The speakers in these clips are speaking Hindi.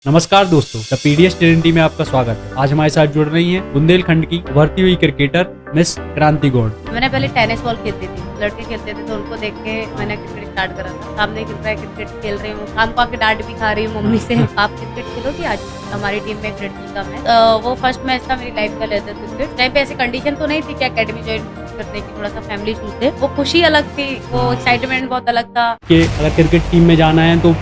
नमस्कार दोस्तों, द पीडीएस ट्रिनिटी में आपका स्वागत है। आज हमारे साथ जुड़ रही हैं बुंदेलखंड की उभरती हुई क्रिकेटर मिस क्रांति गौड़। मैंने पहले टेनिस बॉल खेलती थी, लड़के खेलते थे तो उनको देख के मैंने क्रिकेट स्टार्ट करा था। सामने खेल रहा है, क्रिकेट खेल रही हूँ, शाम को आके डांट भी खा रही हूँ मम्मी से। आप क्रिकेट खेलोगी आज? हमारी टीम में एक लड़की कम है। वो फर्स्ट मैच था मेरी लाइफ का लेदर क्रिकेट। टाइम पे ऐसी कंडीशन तो नहीं थी कि अकेडमी ज्वाइन करने की, थोड़ा सा फैमिली इशूज थे। वो खुशी अलग थी, वो एक्साइटमेंट बहुत अलग था कि अगर क्रिकेट टीम में जाना है तो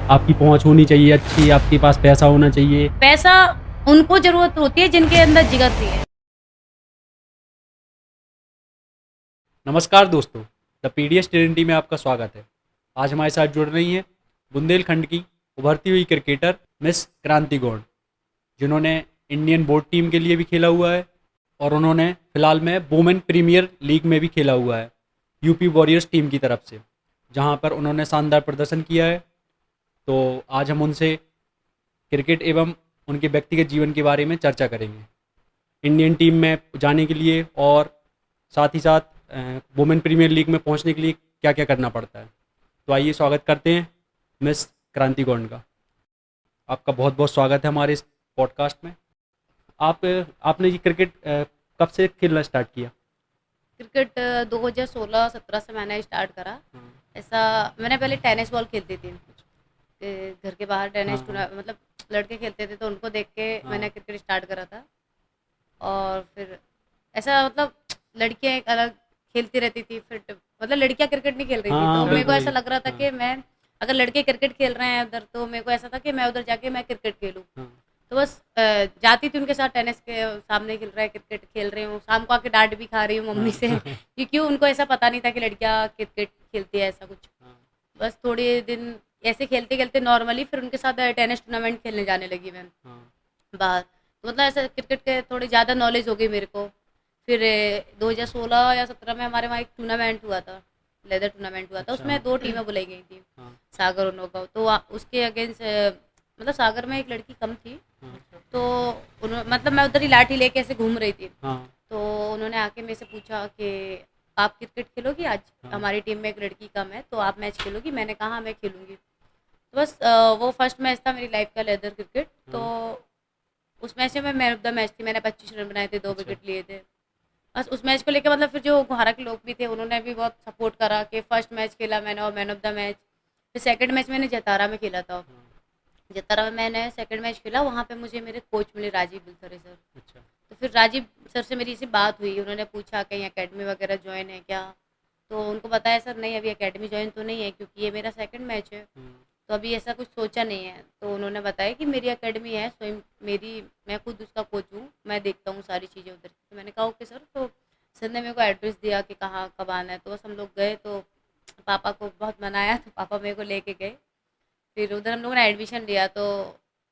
आपकी पहुंच होनी चाहिए अच्छी, आपके पास पैसा होना चाहिए। पैसा उनको जरूरत होती है जिनके अंदर जिगर नहीं है। नमस्कार दोस्तों, द पीडीएस ट्रिनिटी में आपका स्वागत है। आज हमारे साथ जुड़ रही हैं बुंदेलखंड की उभरती हुई क्रिकेटर मिस क्रांति गौड़, जिन्होंने इंडियन बोर्ड टीम के लिए भी खेला हुआ है और उन्होंने फिलहाल में वुमेन प्रीमियर लीग में भी खेला हुआ है यूपी वॉरियर्स टीम की तरफ से, जहां पर उन्होंने शानदार प्रदर्शन किया है। तो आज हम उनसे क्रिकेट एवं उनके व्यक्तिगत जीवन के बारे में चर्चा करेंगे, इंडियन टीम में जाने के लिए और साथ ही साथ वुमेन प्रीमियर लीग में पहुंचने के लिए क्या क्या करना पड़ता है। तो आइए स्वागत करते हैं मिस क्रांति गौड़ का। आपका बहुत बहुत स्वागत है हमारे इस पॉडकास्ट में। आपने ये क्रिकेट कब से खेलना स्टार्ट किया? क्रिकेट 2016-17 से मैंने स्टार्ट करा। ऐसा मैंने पहले टेनिस बॉल खेलती थी, घर के बाहर टेनिस मतलब लड़के खेलते थे तो उनको देख के मैंने क्रिकेट स्टार्ट करा था। और फिर ऐसा मतलब लड़कियां एक अलग खेलती रहती थी, फिर मतलब लड़कियां क्रिकेट नहीं खेल रही थी तो मेरे को ऐसा लग रहा था कि मैं, अगर लड़के क्रिकेट खेल रहे हैं उधर, तो मेरे को ऐसा था कि मैं उधर जाके मैं क्रिकेट खेलूँ। तो बस जाती थी उनके साथ, टेनिस के सामने खेल रहा है, क्रिकेट खेल रही हूँ, शाम को आके डांट भी खा रही हूँ मम्मी से क्योंकि उनको ऐसा पता नहीं था कि लड़कियां क्रिकेट खेलती है ऐसा कुछ। बस थोड़े दिन ऐसे खेलते खेलते नॉर्मली फिर उनके साथ टेनिस टूर्नामेंट खेलने जाने लगी मैं बाहर। तो मतलब ऐसा क्रिकेट के थोड़ी ज़्यादा नॉलेज हो गई मेरे को। फिर 2016 या 17 में हमारे वहाँ एक टूर्नामेंट हुआ था, लेदर टूर्नामेंट हुआ था। उसमें 2 टीमें बुलाई गई थी, सागर और नौगांव। तो उसके अगेंस्ट मतलब सागर में एक लड़की कम थी, तो उन्होंने मतलब मैं उधर ही लाठी लेके ऐसे घूम रही थी। तो उन्होंने आके मेरे से पूछा कि आप क्रिकेट खेलोगी आज? हमारी टीम में एक लड़की कम है तो आप मैच खेलोगी? मैंने कहा हाँ, मैं खेलूंगी। तो बस वो फर्स्ट मैच था मेरी लाइफ का लेदर क्रिकेट। तो उस मैच में मैं मैन ऑफ द मैच थी, मैंने 25 रन बनाए थे, 2 विकेट लिए थे। बस उस मैच को लेके मतलब फिर जो भारत के लोग भी थे उन्होंने भी बहुत सपोर्ट करा कि फर्स्ट मैच खेला मैंने और मैन ऑफ द मैच। फिर सेकंड मैच मैंने जतारा में खेला था। जतारा में मैंने सेकंड मैच खेला, वहाँ पे मुझे मेरे कोच मिले राजीव बिलथरे सर। तो फिर राजीव सर से मेरी इसी बात हुई, उन्होंने पूछा कहीं एकेडमी वगैरह ज्वाइन है क्या? तो उनको बताया सर नहीं, अभी एकेडमी ज्वाइन तो नहीं है क्योंकि ये मेरा सेकंड मैच है, तो अभी ऐसा कुछ सोचा नहीं है। तो उन्होंने बताया कि मेरी एकेडमी है स्वयं मेरी, मैं खुद उसका कोच हूँ, मैं देखता हूँ सारी चीज़ें उधर। तो मैंने कहा ओके सर। तो सर ने मेरे को एड्रेस दिया कि कहाँ कब आना है। तो बस हम लोग गए, तो पापा को बहुत मनाया तो पापा मेरे को लेके गए। फिर उधर हम लोगों ने एडमिशन लिया। तो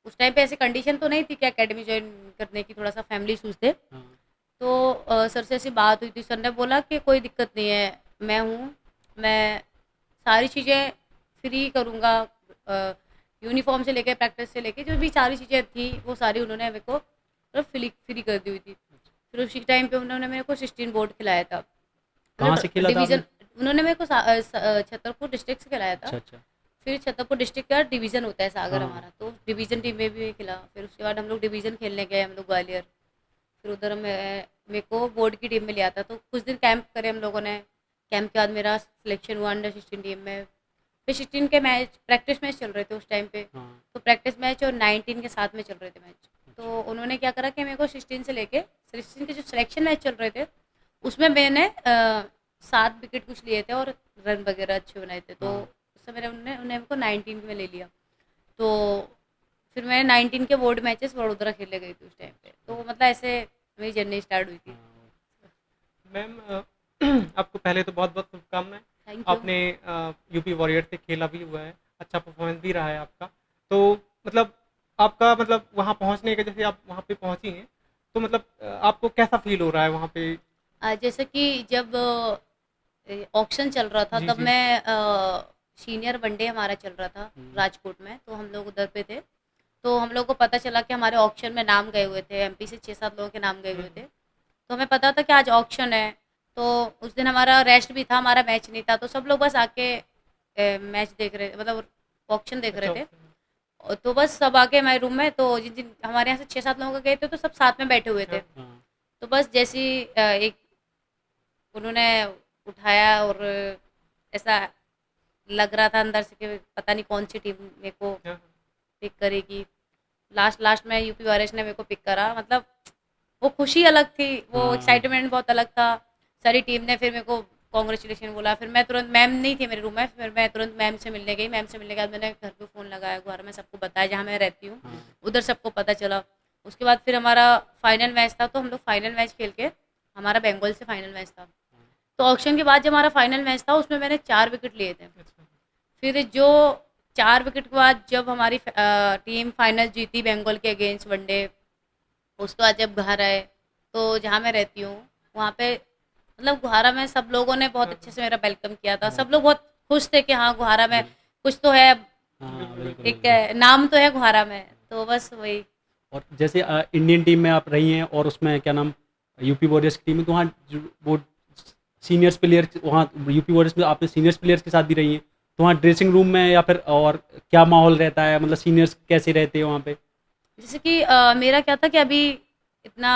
उस टाइम पे ऐसी कंडीशन तो नहीं थी कि एकेडमी ज्वाइन करने की, थोड़ा सा फैमिली इशूज़ थे। तो सर से ऐसी बात हुई थी, सर ने बोला कि कोई दिक्कत नहीं है, मैं हूँ, मैं सारी चीज़ें फ्री करूँगा। यूनिफॉर्म से लेके प्रैक्टिस से लेके जो भी सारी चीज़ें थी वो सारी उन्होंने मेरे को मतलब फ्री कर दी हुई थी। फिर उसी टाइम पे उन्होंने मेरे को 16 बोर्ड खिलाया था, कहाँ से मतलब खेला था आपने? डिवीज़न। उन्होंने मेरे को छतरपुर डिस्ट्रिक्ट से खिलाया था। अच्छा अच्छा। फिर छतरपुर डिस्ट्रिक्ट का डिवीज़न होता है सागर हाँ। हमारा, तो डिवीज़न टीम में भी खिला। फिर उसके बाद हम लोग डिवीज़न खेलने गए, हम लोग ग्वालियर। फिर उधर मेरे को बोर्ड की टीम में लिया था, तो कुछ दिन कैंप करे हम लोगों ने। कैंप के बाद मेरा सिलेक्शन हुआ अंडर 16 टीम में। फिर 16 के मैच, प्रैक्टिस मैच चल रहे थे उस टाइम पे। तो प्रैक्टिस मैच और 19 के साथ में चल रहे थे मैच। तो उन्होंने क्या करा कि मेरे को 16 से लेके 16 के जो सिलेक्शन मैच चल रहे थे उसमें मैंने 7 विकेट कुछ लिए थे और रन वगैरह अच्छे बनाए थे। तो उससे मेरे उन्होंने उन्हें मेरे को 19 में ले लिया। तो फिर मैं 19 के बोर्ड मैचेस वडोदरा खेलने गई थी उस टाइम पे। तो मतलब ऐसे मेरी जर्नी स्टार्ट हुई थी। मैम आपको पहले तो बहुत बहुत शुभकामनाएं। Thank you. आपने यूपी वॉरियर से खेला भी हुआ है, अच्छा परफॉर्मेंस भी रहा है आपका। तो मतलब आपका मतलब वहाँ पहुँचने का, जैसे आप वहाँ पे पहुँची हैं, तो मतलब आपको कैसा फील हो रहा है वहाँ पे? जैसे कि जब ऑक्शन चल रहा था जी तब जी। मैं सीनियर वनडे हमारा चल रहा था राजकोट में, तो हम लोग उधर पे थे। तो हम लोग को पता चला कि हमारे ऑक्शन में नाम गए हुए थे, एमपी से 6-7 लोगों के नाम गए हुए थे। तो हमें पता था कि आज ऑक्शन है। तो उस दिन हमारा रेस्ट भी था, हमारा मैच नहीं था, तो सब लोग बस आके मैच देख रहे, मतलब ऑक्शन देख रहे अच्छा थे। अच्छा। तो बस सब आके हमारे रूम में, तो जिन जिन हमारे यहाँ से 6-7 लोग गए थे तो सब साथ में बैठे हुए थे। अच्छा। हाँ, तो बस जैसे ही एक उन्होंने उठाया और ऐसा लग रहा था अंदर से कि पता नहीं कौन सी टीम मेरे को हाँ, पिक करेगी। लास्ट लास्ट में यूपी वॉरियर्स ने मेरे को पिक करा, मतलब वो खुशी अलग थी, वो हाँ, एक्साइटमेंट बहुत अलग था। सारी टीम ने फिर मेरे को कॉन्ग्रेचुलेशन बोला, फिर मैं तुरंत, मैम नहीं थी मेरे रूम में, फिर मैं तुरंत मैम से मिलने गई। मैम से मिलने के बाद मैंने घर पे फ़ोन लगाया, घर में सबको बताया जहाँ मैं रहती हूँ, हाँ, उधर सबको पता चला। उसके बाद फिर हमारा फाइनल मैच था, तो हम लोग फाइनल मैच खेल के, हमारा बंगाल से फाइनल मैच था। तो ऑक्शन के बाद जब हमारा फाइनल मैच था उसमें मैंने 4 विकेट लिए थे। अच्छा। फिर जो 4 विकेट के बाद जब हमारी टीम फाइनल जीती बंगाल के अगेंस्ट वनडे, उसके बाद जब घर आए, तो जहाँ मैं रहती हूँ वहाँ पे, मतलब गुहारा में सब लोगों ने बहुत हाँ, अच्छे हाँ, से मेरा वेलकम किया था। हाँ, सब लोग बहुत खुश थे कि हाँ गुहारा में बिल्कुल, कुछ तो है, हाँ, बिल्कुल, बिल्कुल, बिल्कुल। एक बिल्कुल। नाम तो है गुहारा में। तो बस वही। और जैसे इंडियन टीम में आप रही हैं और उसमें क्या नाम यूपी वॉरियर्स की टीम में, तो वहाँ वो सीनियर्स प्लेयर वहाँ यूपी वॉरियर्स में आपने सीनियर्स प्लेयर्स के साथ भी रही हैं, तो वहाँ ड्रेसिंग रूम में या फिर और क्या माहौल रहता है, मतलब सीनियर्स कैसे रहते हैं वहाँ पे? जैसे कि मेरा क्या था कि अभी इतना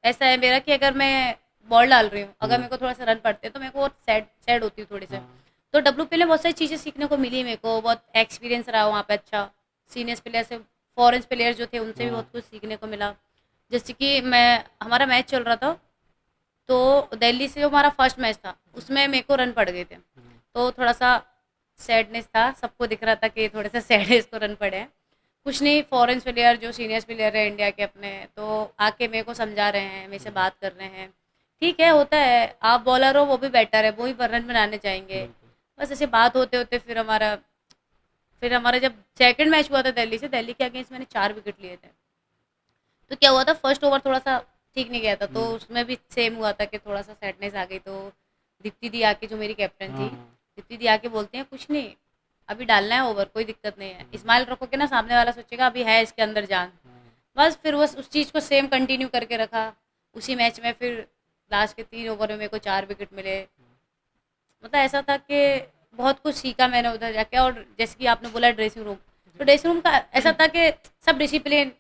ऐसा है मेरा कि अगर मैं बॉल डाल रही हूँ, अगर हाँ, मेरे को थोड़ा सा रन पड़ते हैं तो मेरे को बहुत सैड सैड होती हूँ थोड़ी से। हाँ, तो डब्ल्यू में बहुत सारी चीज़ें सीखने को मिली, मेरे को बहुत एक्सपीरियंस रहा वहाँ पे अच्छा। सीनियर्स प्लेयर से, फॉरेन प्लेयर जो थे उनसे भी हाँ, बहुत कुछ सीखने को मिला। जैसे कि मैं, हमारा मैच चल रहा था, तो दिल्ली से जो हमारा फर्स्ट मैच था उसमें मेरे को रन पड़ गए थे, तो थोड़ा सा सैडनेस था, सबको दिख रहा था कि थोड़े से सैड है, इसको रन पड़े हैं। कुछ नहीं, फॉरेन प्लेयर जो सीनियर्स प्लेयर है इंडिया के अपने, तो आके मेरे को समझा रहे हैं, मेरे से हाँ, बात कर रहे हैं। ठीक है, होता है, आप बॉलर हो वो भी बेटर है, वो भी रन बनाने चाहेंगे। बिल्कुल, बस ऐसे बात होते होते फिर हमारा जब सेकंड मैच हुआ था दिल्ली से, दिल्ली के अगेंस्ट मैंने 4 विकेट लिए थे। तो क्या हुआ था, फर्स्ट ओवर थोड़ा सा ठीक नहीं गया था, तो हम्म, उसमें भी सेम हुआ था कि थोड़ा सा सैडनेस आ गई। तो दीप्ति दी आके, जो मेरी कैप्टन हाँ, थी, हाँ, दीप्ति दी आके बोलते हैं कुछ नहीं, अभी डालना है ओवर, कोई दिक्कत नहीं है, हाँ, स्माइल रखोगे ना, सामने वाला सोचेगा अभी है इसके अंदर जान। हाँ, बस फिर बस उस चीज़ को सेम कंटिन्यू करके रखा उसी मैच में। फिर लास्ट के 3 ओवर में मेरे को 4 विकेट मिले। मतलब ऐसा था कि बहुत कुछ सीखा मैंने उधर जाके। और जैसे कि आपने बोला ड्रेसिंग रूम, तो ड्रेसिंग रूम का ऐसा था कि सब डिसिप्लिन,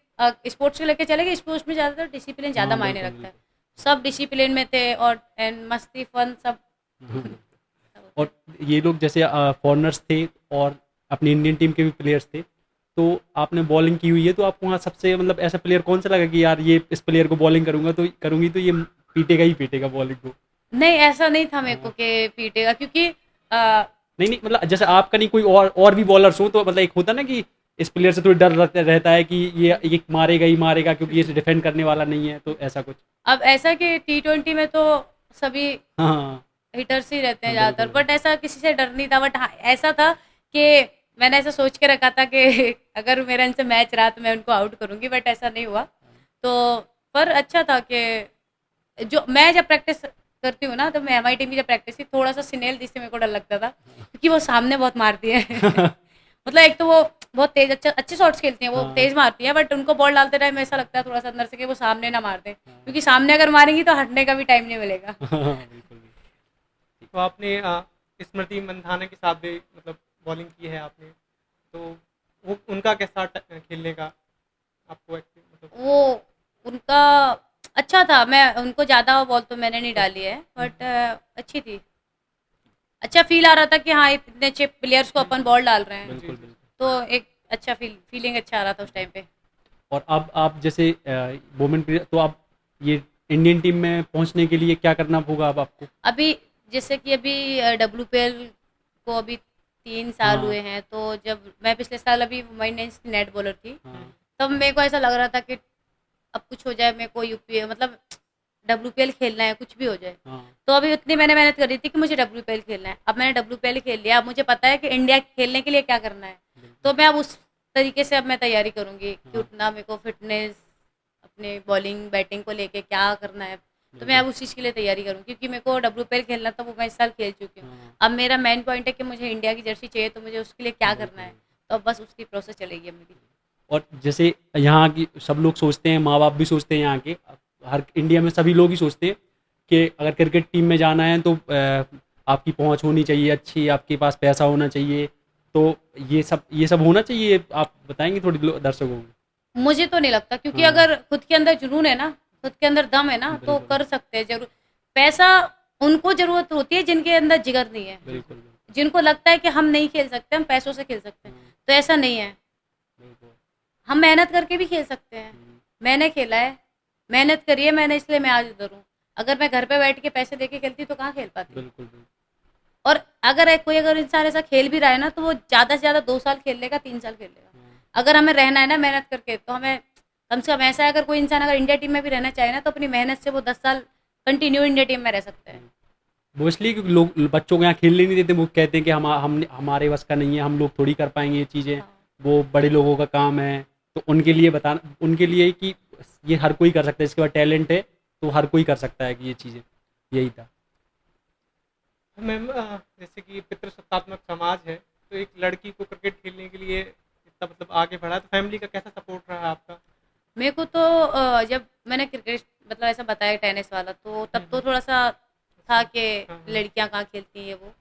स्पोर्ट्स को लेके चले गए, स्पोर्ट्स में ज़्यादातर डिसिप्लिन ज़्यादा हाँ, मायने बिल्कुल, रखता है। बिल्कुल। सब डिसिप्लिन में थे, और एंड मस्ती फन सब हाँ, सब होता और है। ये लोग जैसे फॉरेनर्स थे और अपनी इंडियन टीम के भी प्लेयर्स थे, तो आपने बॉलिंग की हुई है, तो आपको वहाँ सबसे मतलब ऐसा प्लेयर कौन सा लगा कि यार ये इस प्लेयर को बॉलिंग करूंगी तो ये पीटेगा ही पीटेगा बॉलिंग को? नहीं, ऐसा नहीं था मेरे को हाँ, कि पीटेगा, क्योंकि नहीं नहीं, मतलब जैसे आपका नहीं, कोई और भी बॉलर्स हो, तो मतलब एक होता ना कि इस प्लेयर से थोड़ी डर रहता है कि ये मारेगा ही मारेगा क्योंकि ये डिफेंड करने वाला नहीं है, तो ऐसा कुछ? अब ऐसा कि T20 में तो सभी हाँ, हाँ, हिटर्स ही रहते हैं हाँ, ज़्यादातर, बिल्कुल, बट बिल्कुल। ऐसा किसी से डर नहीं था। बट हाँ, ऐसा था कि मैंने ऐसा सोच के रखा था कि अगर मेरा इनसे मैच रहा तो मैं उनको आउट करूँगी, बट ऐसा नहीं हुआ। तो पर अच्छा था कि जो मैं जब प्रैक्टिस करती हूँ ना, तो मैं, हमारी टीम की जब प्रैक्टिस थी, थोड़ा सा सिनेल जिससे मेरे को डर लगता था, क्योंकि वो सामने बहुत मारती है। मतलब एक तो वो बहुत तेज, अच्छे अच्छे शॉट्स खेलती हैं, वो हाँ, तेज मारती हैं, बट उनको बॉल डालते टाइम ऐसा लगता है थोड़ा सा अंदर से कि वो सामने ना मार दें, हाँ, क्योंकि सामने अगर मारेंगी तो हटने का भी टाइम नहीं मिलेगा। हाँ, बिल्कुल, बिल्कुल। तो आपने स्मृति मंधाना के साथ भी मतलब बॉलिंग की है आपने, तो वो उनका कैसा खेलने का आपको मतलब? वो उनका अच्छा था, मैं उनको ज़्यादा बॉल तो मैंने नहीं डाली है, हम्म, बट अच्छी थी। अच्छा फ़ील आ रहा था कि हाँ, इतने अच्छे प्लेयर्स को अपन बॉल डाल रहे हैं, जी बिल्कुल, जी। बिल्कुल। तो एक अच्छा फीलिंग अच्छा आ रहा था उस टाइम पे। और अब आप जैसे वुमेन प्लेयर, तो आप ये इंडियन टीम में पहुंचने के लिए क्या करना होगा अब आपको? अभी जैसे कि अभी WPL को अभी 3 साल हाँ, हुए हैं, तो जब मैं पिछले साल अभी वुमेन्स की नेट बॉलर थी, हम्म, हाँ, तब मेरे को ऐसा लग रहा था कि अब कुछ हो जाए, मेरे को यूपी मतलब WPL खेलना है, कुछ भी हो जाए। हाँ, तो अभी उतनी मैंने मेहनत करी थी कि मुझे WPL खेलना है। अब मैंने WPL खेल लिया, अब मुझे पता है कि इंडिया खेलने के लिए क्या करना है। बिल्कुल, तो मैं अब उस तरीके से अब मैं तैयारी करूँगी कि हाँ, उतना मेरे को फिटनेस, अपने बॉलिंग, बैटिंग को लेके क्या करना है। तो मैं बिल्कुल, अब उस चीज़ के लिए तैयारी करूँ, क्योंकि मेरे को WPL खेलना था, वो मैं इस साल खेल चुकी हूँ। हाँ, अब मेरा मेन पॉइंट है कि मुझे इंडिया की जर्सी चाहिए, तो मुझे उसके लिए क्या करना बिल्कुल। है। तो अब बस उसकी प्रोसेस चलेगी अब मेरी। और जैसे यहाँ की सब लोग सोचते हैं, माँ बाप भी सोचते हैं यहाँ के, हर इंडिया में सभी लोग ही सोचते हैं कि अगर क्रिकेट टीम में जाना है तो आपकी पहुँच होनी चाहिए अच्छी, आपके पास पैसा होना चाहिए, तो ये सब होना चाहिए, आप बताएंगे थोड़ी दर्शकों को? मुझे तो नहीं लगता, क्योंकि हाँ। अगर खुद के अंदर जुनून है ना, खुद के अंदर दम है ना, तो बिल्कुल कर सकते हैं जरूर। पैसा उनको जरूरत होती है जिनके अंदर जिगर नहीं है, बिल्कुल जिनको लगता है कि हम नहीं खेल सकते, हम पैसों से खेल सकते हैं। हाँ, तो ऐसा नहीं है, बिल्कुल। हम मेहनत करके भी खेल सकते हैं। मैंने खेला है, मेहनत करी है मैंने, इसलिए मैं आज इधर हूँ। अगर मैं घर पे बैठ के पैसे देके खेलती तो कहाँ खेल पाती। बिल्कुल बिल्कुल। और अगर इंसान ऐसा खेल भी रहा है ना, तो वो ज़्यादा से ज़्यादा 2 साल खेल लेगा, 3 साल खेल लेगा। हाँ, अगर हमें रहना है ना मेहनत करके, तो हमें कम से कम ऐसा है, अगर कोई इंसान अगर इंडिया टीम में भी रहना चाहे ना, तो अपनी मेहनत से वो 10 साल कंटिन्यू इंडिया टीम में रह सकते हैं। मोस्टली लोग बच्चों को यहाँ खेलने नहीं देते, वो कहते हैं कि हम हमारे बस का नहीं है, हम लोग थोड़ी कर पाएंगे ये चीज़ें, हाँ। वो बड़े लोगों का काम है। तो उनके लिए बताना, उनके लिए कि ये हर कोई कर सकता है, इसके बाद टैलेंट है तो हर कोई कर सकता है कि ये चीज़ें, यही था। मैम जैसे कि पितृसत्तात्मक समाज है, तो एक लड़की को क्रिकेट खेलने के लिए इतना मतलब आगे बढ़ा, तो फैमिली का कैसा सपोर्ट रहा आपका? मेरे को तो जब मैंने क्रिकेट मतलब ऐसा बताया टेनिस वाला, तो तब तो थोड़ा सा था कि हाँ, हाँ। लड़कियां कहाँ खेलती हैं ये वो।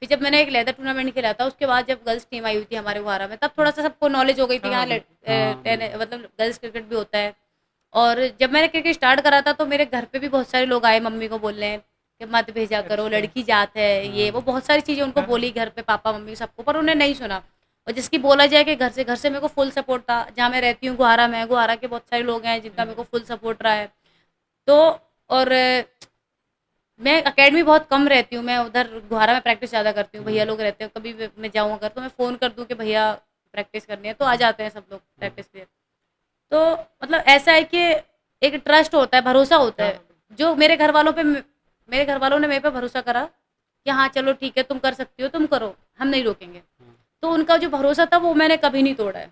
फिर जब मैंने एक लेदर टूर्नामेंट खेला था, उसके बाद जब गर्ल्स टीम आई हुई थी हमारे गुहारा में, तब थोड़ा सा सबको नॉलेज हो गई थी, हाँ, हाँ हाँ, मतलब गर्ल्स क्रिकेट भी होता है। और जब मैंने क्रिकेट स्टार्ट करा था, तो मेरे घर पे भी बहुत सारे लोग आए मम्मी को बोलने कि मत भेजा करो, अच्छा। लड़की जात है, ये वो हाँ बहुत सारी चीज़ें उनको हाँ, बोली घर पे, पापा मम्मी सबको, पर उन्हें नहीं सुना। और जिसकी बोला जाए कि घर से मेरे को फुल सपोर्ट था। जहाँ मैं रहती हूँ गुहारा में, गुहारा के बहुत सारे लोग हैं जिनका मेरे को फुल सपोर्ट रहा है। तो और मैं एकेडमी बहुत कम रहती हूँ, मैं उधर गुहारा में प्रैक्टिस ज़्यादा करती हूँ, भैया लोग रहते हैं, कभी भी मैं जाऊँ अगर तो मैं फ़ोन कर दूँ कि भैया प्रैक्टिस करनी है, तो आ जाते हैं सब लोग प्रैक्टिस के लिए। तो मतलब ऐसा है कि एक ट्रस्ट होता है, भरोसा होता हाँ, है, जो मेरे घर वालों पे मेरे घर वालों ने मेरे पे भरोसा करा कि हाँ चलो ठीक है, तुम कर सकती हो, तुम करो, हम नहीं रोकेंगे। तो उनका जो भरोसा था वो मैंने कभी नहीं तोड़ा है।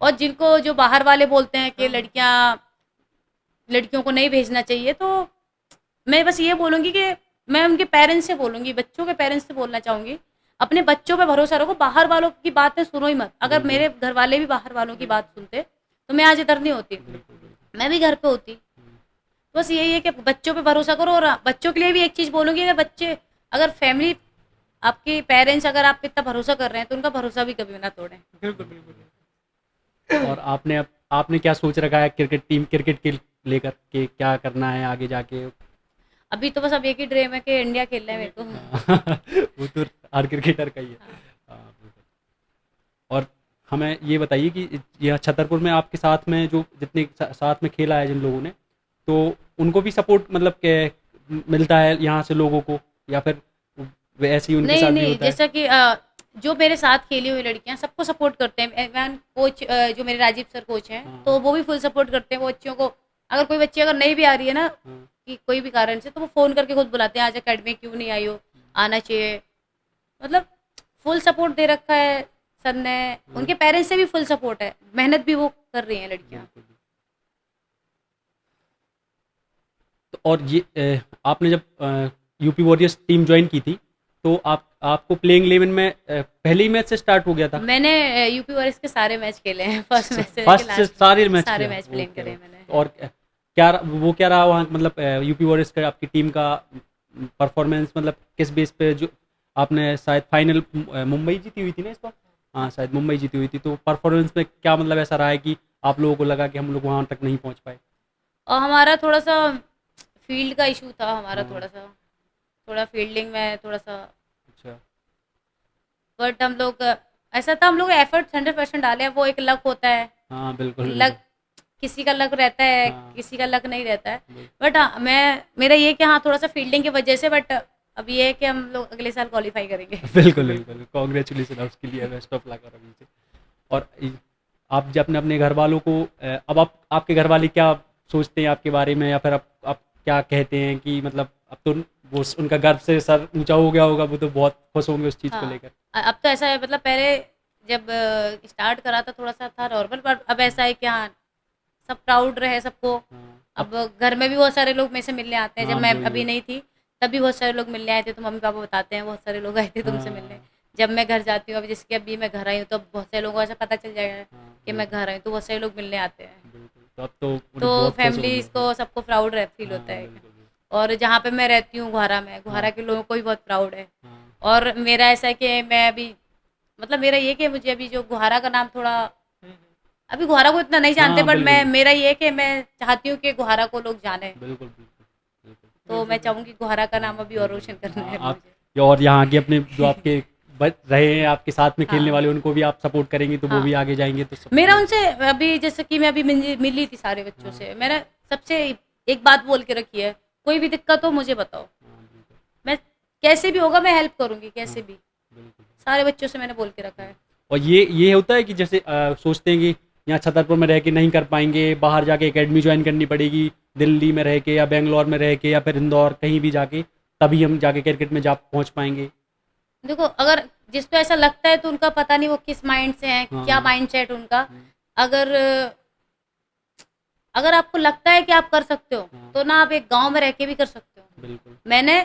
और जिनको जो बाहर वाले बोलते हैं कि हाँ, लड़कियों को नहीं भेजना चाहिए, तो मैं बस ये बोलूँगी कि मैं उनके पेरेंट्स से बोलूँगी, बच्चों के पेरेंट्स से बोलना चाहूँगी, अपने बच्चों पे भरोसा रखो, बाहर वालों की बातें सुनो ही मत। अगर बिल्कुल मेरे घर वाले भी बाहर वालों की बात सुनते, तो मैं आज इधर नहीं होती, बिल्कुल बिल्कुल। मैं भी घर पे होती। बस यही है कि बच्चों पे भरोसा करो। और बच्चों के लिए भी एक चीज़ बोलूँगी, अगर फैमिली, आपके पेरेंट्स अगर आप पे इतना भरोसा कर रहे हैं, तो उनका भरोसा भी कभी ना तोड़ें। बिल्कुल, बिल्कुल। और आपने क्या सोच रखा है क्रिकेट के लेकर के, क्या करना है आगे जाके? अभी तो बस अब एक ही ड्रीम है कि इंडिया खेलना है मेरे को। वो तो हर क्रिकेटर का ही है। हाँ। बिल्कुल। और हमें ये बताइए कि यह छतरपुर में आपके साथ में जो जितने साथ में खेला है जिन लोगों ने, तो उनको भी सपोर्ट मतलब के मिलता है यहाँ से लोगों को, या फिर वैसे ही उनके नहीं साथ भी नहीं, होता है? जैसा कि जो मेरे साथ खेली हुई लड़कियां सबको सपोर्ट करते हैं। इवन कोच, जो मेरे राजीव सर कोच हैं, हाँ तो वो भी फुल सपोर्ट करते हैं। वो बच्चियों को, अगर कोई बच्ची अगर नहीं भी आ रही है ना, हाँ। कि कोई भी कारण से, तो वो फ़ोन करके खुद बुलाते हैं, आज अकेडमी क्यों नहीं आई हो, आना चाहिए। मतलब फुल सपोर्ट दे रखा है सर ने। हाँ, उनके पेरेंट्स से भी फुल सपोर्ट है, मेहनत भी वो कर रही हैं लड़कियां। बिल्कुल। तो और ये आपने जब यूपी वॉरियर्स टीम ज्वाइन की थी, तो आपको प्लेइंग 11 में पहले ही मैच से स्टार्ट हो गया था? मैंने यूपी वॉरियर्स के सारे मैच खेले हैं, फर्स्ट मैच से लेके फर्स्ट से लास्ट सारे मैच सारे किया? मैच प्लेइंग ओके करे हैं ओके। मैंने। और क्या रहा वहाँ, मतलब यूपी वॉरियर्स का आपकी टीम का परफॉर्मेंस, मतलब किस बेस पे? जो आपने शायद फाइनल मुंबई जीती हुई थी ना इस बार? हाँ शायद मुंबई जीती हुई थी, तो परफॉर्मेंस में क्या मतलब ऐसा रहा है कि आप लोगों को लगा कि हम लोग वहाँ तक नहीं पहुँच पाए? और हमारा थोड़ा सा फील्ड का इशू था, हमारा हाँ। थोड़ा सा, थोड़ा फील्डिंग में थोड़ा सा। अच्छा। बट हम लोग ऐसा था, हम लोग एफर्ट्स 100% डाले हैं। वो एक लक होता है, हाँ बिल्कुल बिल्कुल। लक, किसी का लक रहता है, हाँ किसी का लक नहीं रहता है। बिल्कुल। बट हाँ, मैं मेरा ये कि हाँ थोड़ा सा फील्डिंग की वजह से, बट अब ये है कि हम लोग अगले साल क्वालिफाई करेंगे। बिल्कुल बिल्कुल, कॉन्ग्रेचुलेसन उसके लिए, बेस्ट ऑफ लक अभी से। और आप जब अपने अपने घर वालों को अब आप आपके घर वाले क्या सोचते हैं आपके बारे में, या फिर आप क्या कहते हैं कि मतलब अब तो वो उनका गर्व से सर ऊंचा हो गया होगा, वो तो बहुत खुश होंगे उस चीज़ को हाँ, लेकर? अब तो ऐसा है, मतलब पहले जब स्टार्ट करा था थोड़ा सा था नॉर्मल, पर अब ऐसा है कि हाँ सब प्राउड रहे सबको। हाँ अब घर में भी बहुत सारे लोग मेरे से मिलने आते हैं। जब हाँ मैं वही अभी वही। नहीं थी, तब भी बहुत सारे लोग मिलने आए थे, तो मम्मी पापा बताते हैं बहुत सारे लोग आए थे तुमसे मिलने। हाँ जब मैं घर जाती हूँ, अब जैसे कि अभी मैं घर आई हूँ, तो अब बहुत सारे लोगों को ऐसा पता चल जाएगा हाँ कि मैं बिल्कुल घर आई हूँ, तो बहुत सारे लोग मिलने आते हैं। बिल्कुल। तो अब तो तो उन्हें बहुत खुश फैमिली होंगे। इसको सबको प्राउड फील हाँ होता है। बिल्कुल बिल्कुल। और जहाँ पे मैं रहती हूँ गुहारा में, हाँ गुहारा के लोगों को भी बहुत प्राउड है। हाँ और मेरा ऐसा है कि मैं अभी मतलब मेरा ये कि मुझे अभी जो गुहारा का नाम थोड़ा, हम्म, अभी गुहारा को इतना नहीं जानते, हाँ बट मैं, बिल्कुल मेरा ये कि मैं चाहती हूँ कि गुहारा को लोग जाने, बिल्कुल बिल्कुल बिल्कुल तो मैं चाहूँगी गुहारा का नाम अभी और रोशन करना हाँ, है आप मुझे। और यहाँ के अपने जो आपके रहे हैं आपके साथ में खेलने हाँ वाले, उनको भी आप सपोर्ट करेंगी तो वो हाँ, भी आगे जाएंगे तो सब मेरा बढ़िया। उनसे अभी, जैसे कि मैं अभी मिली थी सारे बच्चों हाँ से, मैंने सबसे एक बात बोल के रखी है, कोई भी दिक्कत हो मुझे बताओ, हाँ बिल्कुल मैं कैसे भी होगा मैं हेल्प करूँगी, हाँ कैसे भी। बिल्कुल। सारे बच्चों से मैंने बोल के रखा है। और ये होता है कि जैसे सोचते हैं कि यहाँ छतरपुर में रह के नहीं कर पाएंगे, बाहर जाके एकेडमी ज्वाइन करनी पड़ेगी, दिल्ली में रह के या बेंगलोर में रह के या फिर इंदौर कहीं भी जाके, तभी हम जाके क्रिकेट में जा पहुँच पाएंगे। देखो, अगर जिसको ऐसा लगता है तो उनका पता नहीं वो किस माइंड से है, हाँ क्या माइंड सेट उनका। हम्म, अगर अगर आपको लगता है कि आप कर सकते हो, हाँ तो ना आप एक गांव में रह के भी कर सकते हो। बिल्कुल मैंने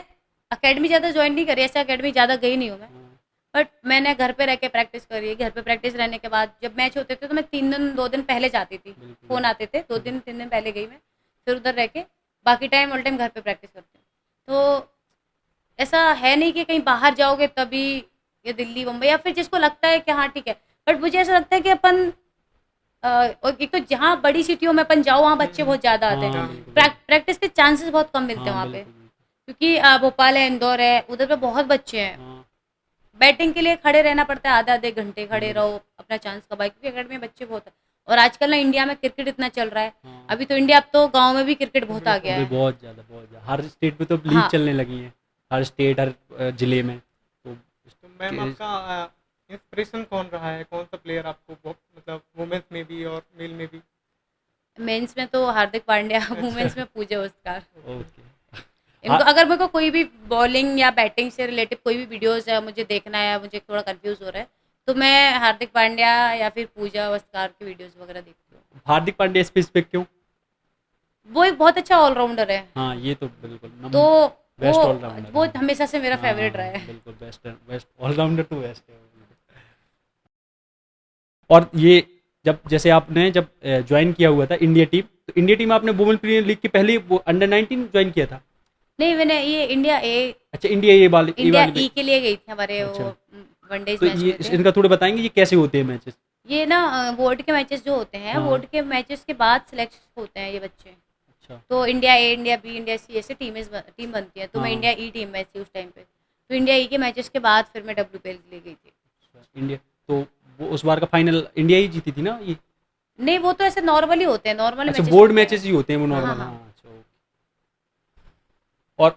एकेडमी ज़्यादा ज्वाइन नहीं करी, ऐसे एकेडमी ज़्यादा गई नहीं हूँ मैं, हाँ बट मैंने घर पे रह के प्रैक्टिस करी है। घर पे प्रैक्टिस रहने के बाद जब मैच होते थे तो मैं 3 दिन 2 दिन पहले जाती थी, बिल्कुल फ़ोन आते थे, 2 दिन 3 दिन पहले गई मैं, फिर उधर रह के बाकी टाइम ऑल टाइम घर पे प्रैक्टिस करती हूँ। तो ऐसा है नहीं कि कहीं बाहर जाओगे तभी, या दिल्ली बम्बई, या फिर जिसको लगता है कि हाँ ठीक है, बट मुझे ऐसा लगता है कि अपन और एक तो जहाँ बड़ी सिटियों में अपन जाओ वहाँ बच्चे बहुत ज़्यादा आते हैं, हाँ बिल्कुल प्रैक्टिस के चांसेस बहुत कम मिलते हैं हाँ वहाँ पे, बिल्कुल क्योंकि भोपाल है, इंदौर है, उधर पे बहुत बच्चे हैं। हाँ बैटिंग के लिए खड़े रहना पड़ता है, आधे आधे घंटे खड़े बिल्कुल रहो, अपना चांस कब आए, क्योंकि अकेडमी में बच्चे बहुत है। और आजकल ना इंडिया में क्रिकेट इतना चल रहा है, हाँ अभी तो इंडिया, अब तो गांव में भी क्रिकेट बहुत आ गया अभी है। बहुत ज़्यादा हर स्टेट में तो लीग हाँ चलने लगी है, हर स्टेट हर जिले में तो तो मैम आपका इंस्पिरेशन कौन रहा है, कौन सा प्लेयर आपको बहुत, मतलब वुमेन्स में भी और मेल में भी? मेंस में तो हार्दिक पांड्या, अच्छा। वुमेन्स में पूजा उस्तार। ओके हाँ इनको अगर मेरे को कोई भी बॉलिंग या बैटिंग से रिलेटेड कोई भी वीडियोस है मुझे देखना है, मुझे थोड़ा कंफ्यूज हो रहा है, तो मैं हार्दिक पांड्या या फिर पूजा वस्कार की वीडियोस वगैरह देखती हूँ। हार्दिक पांड्या स्पेसिफिक क्यों? वो एक बहुत अच्छा ऑलराउंडर है, हाँ ये तो बिल्कुल तो वो बेस्ट ऑलराउंडर वो है। हमेशा से मेरा फेवरेट रहा हाँ है। बिल्कुल बेस्ट बेस्ट ऑलराउंडर तो बेस्ट है। और ये जैसे आपने जब ज्वाइन किया हुआ था इंडिया टीम, तो इंडिया टीम आपने वुमेन प्रीमियर लीग के पहले वो अंडर 19 ज्वाइन किया था? नहीं, मैंने ये अच्छा इंडिया ये इंडिया वाली में। ई के लिए गई थी, हमारे वो अच्छा वनडेज तो मैच ये हुए थे। इनका थोड़ा बताएंगे ये कैसे होते हैं मैचेस? ये ना बोर्ड के मैचेस जो होते हैं, हाँ बोर्ड के मैचेस के बाद सिलेक्ट होते हैं ये बच्चे। अच्छा तो इंडिया ए, इंडिया बी, इंडिया सी, ऐसे टीम बनती है, तो मैं हाँ इंडिया ई टीम में थी उस टाइम पे। तो इंडिया ई के मैचेस के बाद फिर मैं WPL के लिए गई थी। अच्छा, इंडिया तो वो उस बार का फाइनल इंडिया ही जीती थी ना ये? नहीं, वो तो ऐसे नॉर्मली होते हैं, नॉर्मल अच्छा मैचेस बोर्ड होते हैं। मैचेस ही होते हैं वो हाँ हाँ नॉर्मल, हाँ। हाँ अच्छा और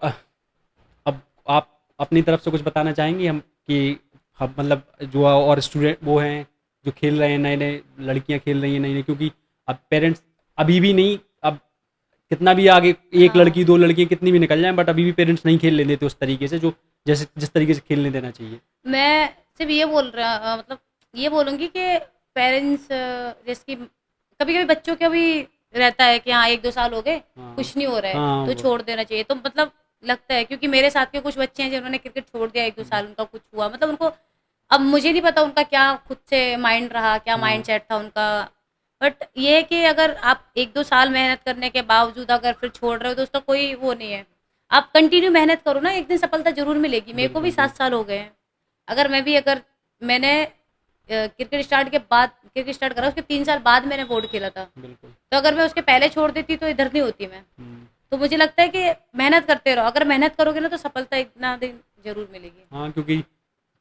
अब आप अपनी तरफ से कुछ बताना चाहेंगे हम कि हम मतलब जो और स्टूडेंट वो हैं जो खेल रहे हैं, नए नए लड़कियां खेल रही हैं नई नई, क्योंकि अब पेरेंट्स अभी भी नहीं, अब कितना भी आगे एक हाँ, लड़की दो लड़कियां कितनी भी निकल जाएं, बट अभी भी पेरेंट्स नहीं खेलने देते उस तरीके से जो जैसे जिस तरीके से खेलने देना चाहिए। मैं सिर्फ ये बोल रहा, मतलब ये बोलूँगी कि पेरेंट्स, जैसे कि कभी-कभी बच्चों का भी रहता है कि हाँ 1-2 साल हो गए, हाँ कुछ नहीं हो रहा है, हाँ तो वो छोड़ देना चाहिए। तो मतलब लगता है, क्योंकि मेरे साथ के कुछ बच्चे हैं जिन्होंने क्रिकेट छोड़ दिया 1-2 साल, उनका कुछ हुआ, मतलब उनको, अब मुझे नहीं पता उनका क्या खुद से माइंड रहा, क्या हाँ माइंडसेट था उनका। बट ये है कि अगर आप 1-2 साल मेहनत करने के बावजूद अगर फिर छोड़ रहे हो तो उसका कोई वो नहीं है। आप कंटिन्यू मेहनत करो ना, एक दिन सफलता ज़रूर मिलेगी। मेरे को भी बिल्कुल 7 बिल्कुल साल हो गए हैं। अगर मैं भी, अगर मैंने क्रिकेट स्टार्ट करा उसके 3 साल बाद मैंने बोर्ड खेला था। बिल्कुल तो अगर मैं उसके पहले छोड़ देती तो इधर नहीं होती मैं। हम्म, तो मुझे लगता है कि मेहनत करते रहो, अगर मेहनत करोगे ना तो सफलता एक ना दिन ज़रूर मिलेगी। हाँ क्योंकि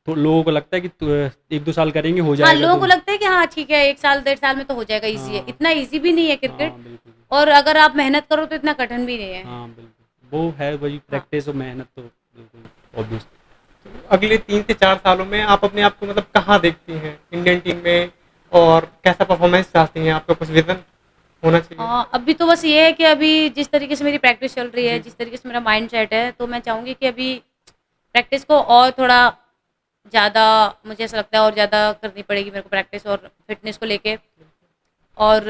तो लोगों को लगता है कि 1-2 साल करेंगे हो हाँ, जाएगा लोगों तो को लगता है कि हाँ ठीक है, 1 साल 1.5 साल में तो हो जाएगा, ईज़ी है। हाँ इतना ईज़ी भी नहीं है हाँ क्रिकेट, बिल्कुल और अगर आप मेहनत करो तो इतना कठिन भी नहीं है। हाँ बिल्कुल वो है वही हाँ। प्रैक्टिस और मेहनत तो बिल्कुल ऑब्वियस। अगले 3 से 4 सालों में आप अपने आप को मतलब कहाँ देखती हैं इंडियन टीम में, और कैसा परफॉर्मेंस चाहती हैं? आपका कुछ विजन होना चाहिए। अभी तो बस ये है कि अभी जिस तरीके से मेरी प्रैक्टिस चल रही है, जी। जिस तरीके से मेरा माइंडसेट है, तो मैं चाहूँगी कि अभी प्रैक्टिस को और थोड़ा ज़्यादा, मुझे ऐसा लगता है और ज़्यादा करनी पड़ेगी मेरे को प्रैक्टिस और फिटनेस को लेके। और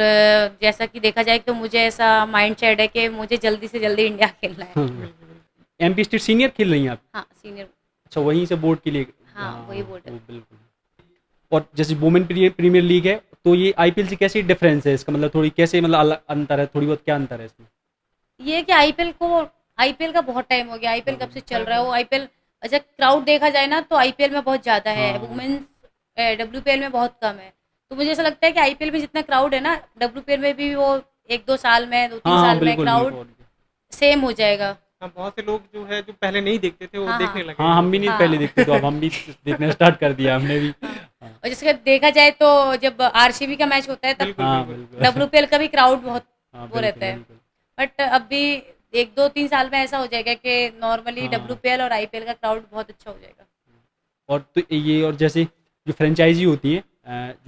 जैसा कि देखा जाए तो मुझे ऐसा माइंडसेट है कि मुझे जल्दी से जल्दी इंडिया खेलना है। हाँ बिल्कुल, बिल्कुल। एमपी स्टेट सीनियर खेल रही हैं आप? हाँ, सीनियर। अच्छा वहीं से बोर्ड के लिए। हाँ, हाँ वही बोर्ड है। वो बिल्कुल। और जैसे वुमेन प्रीमियर लीग है तो ये आईपीएल से कैसी डिफरेंस है इसका, मतलब थोड़ी कैसे मतलब अलग अंतर है, थोड़ी बहुत क्या अंतर है इसमें? ये है कि आईपीएल का बहुत टाइम हो गया, आईपीएल कब हाँ से चल हाँ, रहा है हाँ। वो आईपीएल। अच्छा, क्राउड देखा जाए ना तो आईपीएल में बहुत ज़्यादा है, हाँ वुमेन्स WPL में बहुत कम है। तो मुझे ऐसा लगता है कि IPL में जितना क्राउड है ना, WPL में भी वो 1-2 साल में, 2-3 हाँ हाँ साल में बिल्कुल क्राउड बिल्कुल। सेम हो जाएगा। हाँ, बहुत से लोग जो है जो पहले नहीं देखते थे वो हाँ, देखने हाँ। लगे हाँ हैं हम भी उनको। नहीं हाँ। पहले देखते, तो अब हम भी देखना स्टार्ट कर दिया हमने भी। हाँ। हाँ और जैसे कि देखा जाए तो जब RCB का मैच होता है तब बिल्कुल हाँ बिल्कुल। बिल्कुल। WPL का भी क्राउड बहुत हाँ वो बिल्कुल रहता है। बिल्कुल। बट अभी 1-2-3 साल में ऐसा हो जाएगा कि नॉर्मली हाँ WPL और IPL का क्राउड बहुत अच्छा हो जाएगा। और तो ये और जैसे जो फ्रेंचाइजी होती है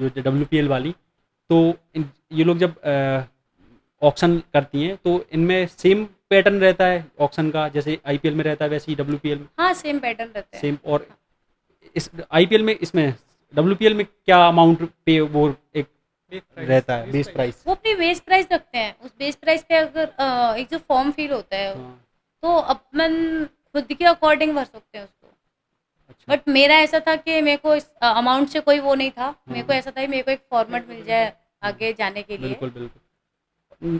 जो WPL वाली, तो ये लोग जब ऑक्शन करती हैं तो इनमें सेम पैटर्न रहता है ऑक्शन का, जैसे आईपीएल में रहता है वैसे ही डब्ल्यूपीएल में हाँ, सेम पैटर्न रहते हैं। सेम। और इस आईपीएल में, इसमें डब्ल्यूपीएल में क्या अमाउंट पे वो एक बेस प्राइस, रहता है बेस बेस प्राइस। प्राइस? वो अपनी बेस प्राइस रखते हैं। उस बेस प्राइस पे अगर एक जो फॉर्म फिल होता है, हाँ तो अपन खुद के अकॉर्डिंग भर सकते हैं उसको। अच्छा। बट मेरा ऐसा था कि मेरे को इस अमाउंट से कोई वो नहीं था। मेरे को हाँ ऐसा था कि मेरे को एक फॉर्मेट मिल जाए हाँ आगे जाने के लिए। बिल्कुल बिल्कुल।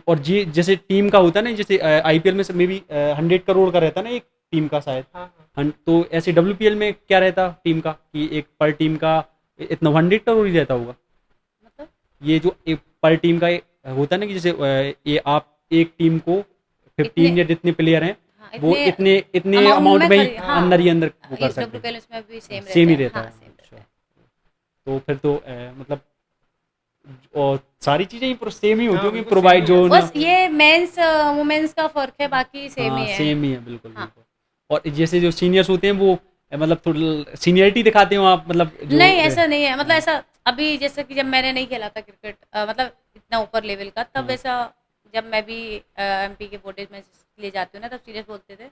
और जी जैसे टीम का होता है ना, जैसे आईपीएल में मे बी 100 करोड़ का रहता है ना एक टीम का शायद। हाँ हाँ। तो ऐसे डब्ल्यूपीएल में क्या रहता टीम का, कि एक पर टीम का इतना 100 करोड़ ही रहता होगा? मतलब ये जो एक पर टीम का होता है ना, कि जैसे ये आप एक टीम को इतने 15 या जितने प्लेयर हैं हाँ, वो इतने इतने इतने अमाउंट अमाउंट में में ही हाँ अंदर ही हाँ, अंदर वो कर इस सकते हैं। WPL उसमें भी सेम सेम रहता ही है। रहता हाँ, है, सेम रहता अच्छा। है। तो फिर तो मतलब और सारी चीज़ें ही सेम ही होती हाँ होंगी बिल्कुल सेम प्रोवाइड ही जो रहता है, ना। बस सेम। ये मेंस वुमेन्स का फर्क है, बाकी सेम हाँ ही है। सेम ही है बिल्कुल हाँ। बिल्कुल। और जैसे जो सीनियर्स होते हैं वो मतलब थोड़ा सीनियरिटी दिखाते हो आप, मतलब जो नहीं, ऐसा नहीं है। मतलब हाँ ऐसा अभी जैसे कि जब मैंने नहीं खेला था क्रिकेट, मतलब इतना ऊपर लेवल का, तब हाँ ऐसा जब मैं भी MP के बोर्डेज में ले जाती हूँ ना, तब सीनियर्स बोलते थे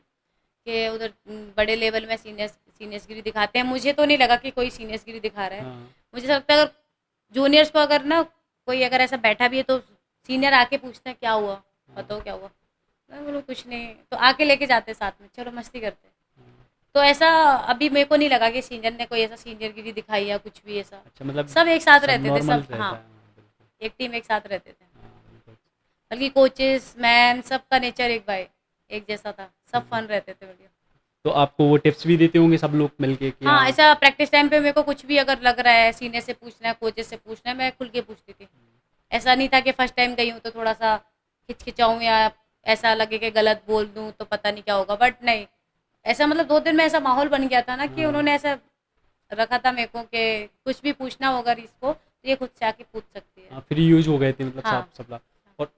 कि उधर बड़े लेवल में सीनियर्सगिरी दिखाते हैं। मुझे तो नहीं लगा कि कोई सीनियर्सगिरी दिखा रहा है। हाँ मुझे ऐसा लगता है अगर जूनियर्स को अगर ना कोई अगर ऐसा बैठा भी है तो सीनियर आके पूछते हैं क्या हुआ, हाँ बताओ क्या हुआ। मैं बोलूँ कुछ नहीं, तो आके लेके जाते हैं साथ में, चलो मस्ती करते हैं। हाँ। तो ऐसा अभी मेरे को नहीं लगा कि सीनियर ने कोई ऐसा सीनियरगिरी दिखाई या कुछ भी ऐसा। अच्छा मतलब सब एक साथ सब रहते थे, नॉर्मल सब हाँ, रहता है, हाँ, बिल्कुल। एक टीम एक साथ रहते थे। हाँ, बिल्कुल। बल्कि कोचेस मैम सबका नेचर एक भाई एक जैसा था, सब फन रहते थे बढ़िया। तो आपको वो टिप्स भी देते होंगे सब लोग मिलके कि हाँ, हाँ? ऐसा प्रैक्टिस टाइम पे मेरे को कुछ भी अगर लग रहा है, सीनियर से पूछना है, कोचेस से पूछना है, मैं खुल के पूछती थी। ऐसा नहीं था कि फर्स्ट टाइम गई हूँ तो थोड़ा सा हिचकिचाऊँ या ऐसा लगे कि गलत बोल दूँ तो पता नहीं क्या होगा। बट नहीं, ऐसा मतलब 2 दिन में ऐसा माहौल बन गया था ना कि हाँ उन्होंने ऐसा रखा था मेरे को कि कुछ भी पूछना होगा इसको तो ये खुद से आके पूछ सकती है। हाँ फ्री यूज हो गए थे मतलब हाँ। सब सबला।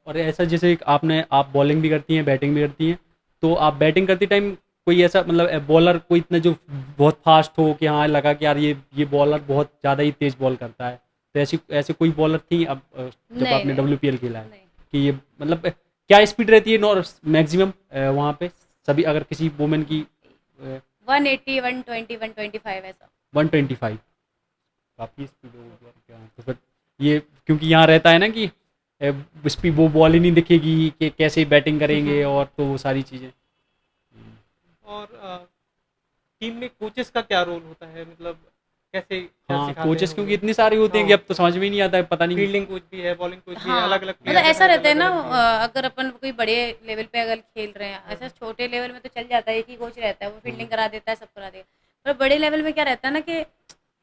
और ऐसा जैसे आप बॉलिंग भी करती हैं बैटिंग भी करती हैं, तो आप बैटिंग करते टाइम कोई ऐसा मतलब बॉलर कोई इतना जो बहुत फास्ट हो कि हाँ लगा कि यार ये बॉलर बहुत ज़्यादा ही तेज बॉल करता है, तो ऐसी ऐसे कोई बॉलर थी अब जब नहीं, आपने नहीं, WPL खेला है, नहीं। कि ये मतलब क्या स्पीड रहती है नॉर मैक्सिमम वहाँ पे सभी अगर किसी वुमेन की 180, 120, 125 ऐसा। 125 काफ़ी स्पीड हो गया क्या? तो फिर ये क्योंकि यहाँ रहता है ना कि इस पे वो बॉल ही नहीं दिखेगी कि कैसे बैटिंग करेंगे, और तो वो सारी चीज़ें। और टीम में कोचेस का क्या रोल होता है, मतलब कैसे क्या हाँ सिखाते हैं कोचेस वो क्योंकि लोग? इतने सारे होते हैं कि हाँ, अब तो समझ में ही नहीं आता है, पता नहीं। फील्डिंग कोच भी है, बॉलिंग कोच भी है, हाँ, अलग अलग मतलब प्लेयर का ऐसा शायद रहता है अलग ना, अलग भी है। अगर अपन कोई बड़े लेवल पे अगर खेल रहे हैं, ऐसा छोटे लेवल में तो चल जाता है, एक ही कोच रहता है, वो फील्डिंग करा देता है, सब करा देगा। पर बड़े लेवल में क्या रहता है ना कि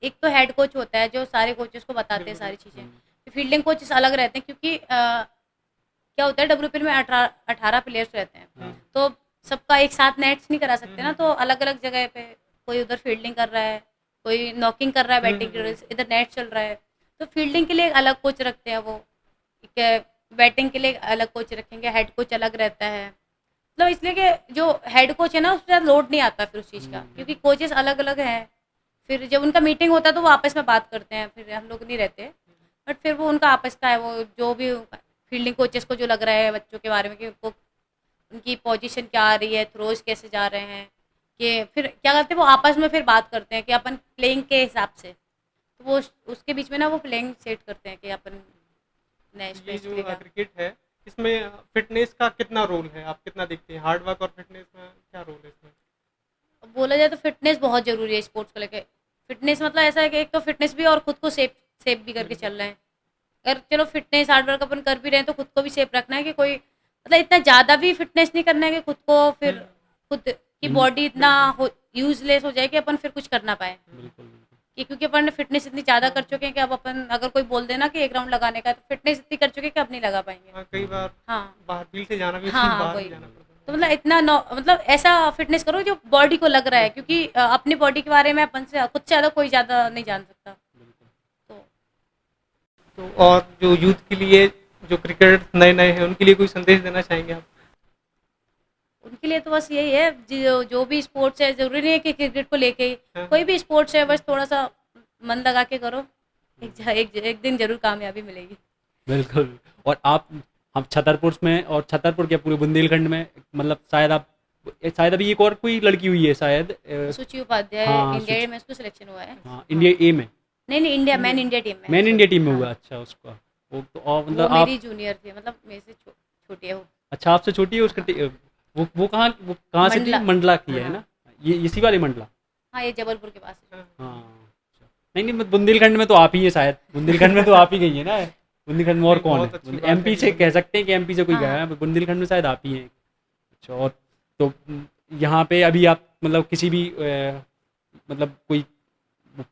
एक तो हेड कोच होता है जो सारे कोचेस को बताते हैं बिल्कुल सारी बिल्कुल। चीज़ें। फील्डिंग कोचेस अलग रहते हैं क्योंकि क्या होता है WPL में 18 प्लेयर्स रहते हैं, हाँ तो सबका एक साथ नेट्स नहीं करा सकते ना, हम्म, तो अलग अलग जगह पे कोई उधर फील्डिंग कर रहा है, कोई नॉकिंग कर रहा है, बैटिंग कर रहा है, इधर नेट चल रहा है। तो फील्डिंग के लिए एक अलग कोच रखते हैं वो, ठीक है। बैटिंग के लिए एक अलग कोच रखेंगे, हेड कोच अलग रहता है। मतलब इसलिए कि जो हेड कोच है ना, उससे लोड नहीं आता फिर उस चीज़ का, क्योंकि कोचेस अलग अलग हैं। फिर जब उनका मीटिंग होता है तो वो आपस में बात करते हैं, फिर हम लोग नहीं रहते। बट फिर वो उनका आपस का है, वो जो भी फील्डिंग कोचेस को जो लग रहा है बच्चों के बारे में कि उनको उनकी पोजीशन क्या आ रही है, थ्रोज कैसे जा रहे हैं, कि फिर क्या करते हैं वो आपस में फिर बात करते हैं कि अपन प्लेइंग के हिसाब से, तो वो उसके बीच में ना वो प्लेइंग सेट करते हैं कि अपन नेक्स्ट ये मैच जो खेलेगा। क्रिकेट है, इसमें फिटनेस का कितना रोल है, आप कितना देखते हैं? हार्ड वर्क और फिटनेस में क्या रोल है इसमें? अब बोला जाए तो फिटनेस बहुत ज़रूरी है स्पोर्ट्स को लेके। फिटनेस मतलब ऐसा है कि एक तो फिटनेस भी और खुद को सेफ सेफ भी करके बिल्कुल। चल रहे हैं। अगर चलो फिटनेस हार्ड वर्क अपन कर भी रहे हैं तो खुद को भी सेफ रखना है कि कोई मतलब इतना ज़्यादा भी फिटनेस नहीं करना है कि खुद को फिर हम्म, खुद की इन बॉडी इतना बिल्कुल हो यूजलेस हो जाए कि अपन फिर कुछ कर ना पाए। बिल्कुल बिल्कुल। कि क्योंकि अपन फिटनेस इतनी ज़्यादा कर चुके हैं कि अब अपन अगर कोई बोल देना कि 1 राउंड लगाने का है, तो फिटनेस इतनी कर चुके हैं कि अब नहीं लगा पाएँगे। हाँ, कई बार हाँ। बाहर फील्ड से जाना भी हाँ, बाहर वही। भी जाना पड़ता तो मतलब इतना मतलब ऐसा फिटनेस करो जो बॉडी को लग रहा है, क्योंकि अपनी बॉडी के बारे में अपन से खुद से ज़्यादा कोई ज़्यादा नहीं जान सकता। तो है। तो और जो यूथ के लिए, जो क्रिकेट नए-नए हैं, उनके लिए कोई संदेश देना चाहेंगे आप? उनके लिए तो बस यही है, जो भी स्पोर्ट्स है, ज़रूरी नहीं है कि क्रिकेट को लेके ही, हाँ। कोई भी स्पोर्ट्स है, बस थोड़ा-सा मन लगा के करो, एक दिन ज़रूर कामयाबी मिलेगी। बिल्कुल। और आप हम छतरपुर में, और छतरपुर क्या पूरे बुंदेलखंड में, मतलब शायद अभी एक और कोई लड़की हुई है शायद, सुचि उपाध्याय हाँ, इंडिया में उसको सिलेक्शन हुआ है। हाँ, इंडिया ए में, नहीं, इंडिया मैन इंडिया टीम में। मैन इंडिया टीम में हाँ, हुआ। अच्छा, उसका वो तो, और वो मतलब मेरी आप, जूनियर थी, मतलब मेरे से छोटी है वो। अच्छा आपसे छोटी है उसका वो कहाँ से थी? मंडला। मंडला की है हाँ। ना, ये इसी वाली मंडला। हाँ, ये जबलपुर के पास है। हाँ, अच्छा। नहीं नहीं, बुंदेलखंड में तो आप ही है शायद, बुंदेलखंड में तो आप ही गई है ना, बुंदेलखंड में और नहीं, कौन बहुत है? अच्छी बात एमपी है से कि कह सकते हैं कि एमपी से कोई गया हाँ। है, बुंदेलखंड में शायद आप ही हैं। अच्छा, और तो यहाँ पे अभी आप मतलब किसी भी मतलब कोई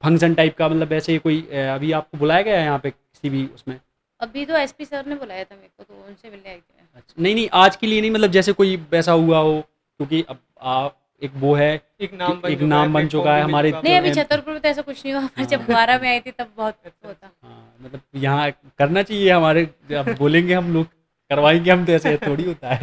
फंक्शन टाइप का, मतलब ऐसे कोई अभी आपको बुलाया गया है यहाँ पे किसी भी उसमें? अभी तो एसपी सर ने बुलाया था मेरे को, तो उनसे मिलने आई थी मैं। अच्छा, नहीं नहीं, आज के लिए नहीं, मतलब जैसे कोई वैसा हुआ हो, क्योंकि अब आप एक वो है, एक नाम बन एक चुका नाम है, बन चुका है प्लेटफ़ॉर्म भी मिल हमारे चुका नहीं, अभी एम- छतरपुर में तो ऐसा कुछ नहीं हुआ, पर जब हाँ। 12 में आई थी तब बहुत अच्छा। होता। हाँ, मतलब यहाँ करना चाहिए हमारे, अब बोलेंगे हम लोग, करवाएंगे हम, तो ऐसे थोड़ी होता है।